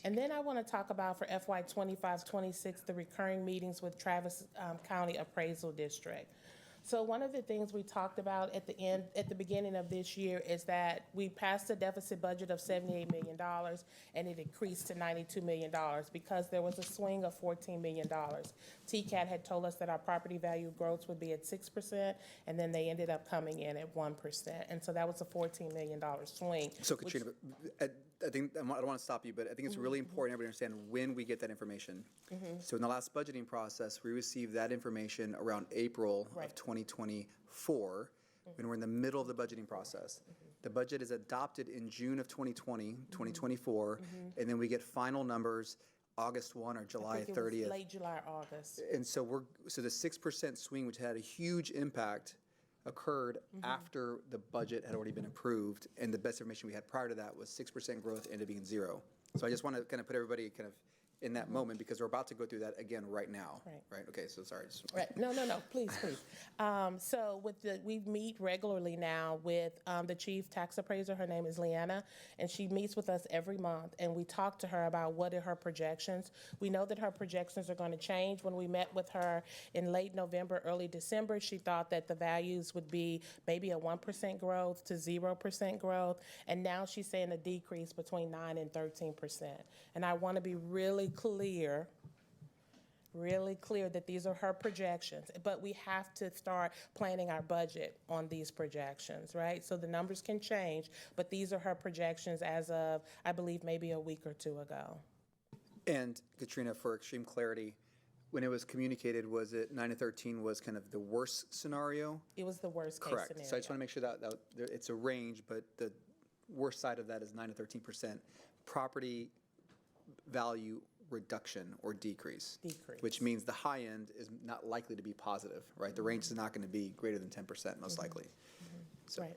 And then I want to talk about for FY 25-26, the recurring meetings with Travis County Appraisal District. So one of the things we talked about at the beginning of this year is that we passed a deficit budget of $78 million and it increased to $92 million because there was a swing of $14 million. TCAT had told us that our property value growth would be at 6%, and then they ended up coming in at 1%. And so that was a $14 million swing. So Katrina, I think, I don't want to stop you, but I think it's really important everybody understand when we get that information. So in the last budgeting process, we received that information around April of 2024, when we're in the middle of the budgeting process. The budget is adopted in June of 2020, 2024, and then we get final numbers August 1 or July 30th. Late July, August. And so so the 6% swing, which had a huge impact, occurred after the budget had already been approved, and the best information we had prior to that was 6% growth ended up being 0. So I just want to kind of put everybody kind of in that moment, because we're about to go through that again right now. Right. Okay. So sorry. Right. No. Please. So we meet regularly now with the chief tax appraiser. Her name is Leanna, and she meets with us every month, and we talk to her about what are her projections. We know that her projections are going to change. When we met with her in late November, early December, she thought that the values would be maybe a 1% growth to 0% growth, and now she's saying a decrease between 9 and 13%. And I want to be really clear that these are her projections, but we have to start planning our budget on these projections, right? So the numbers can change, but these are her projections as of, I believe, maybe a week or two ago. And Katrina, for extreme clarity, when it was communicated, was it 9 to 13 was kind of the worst scenario? It was the worst case Correct. scenario. So I just want to make sure that it's a range, but the worst side of that is 9 to 13% property value reduction or decrease, which means the high end is not likely to be positive, right? The range is not going to be greater than 10% most likely. So. Right.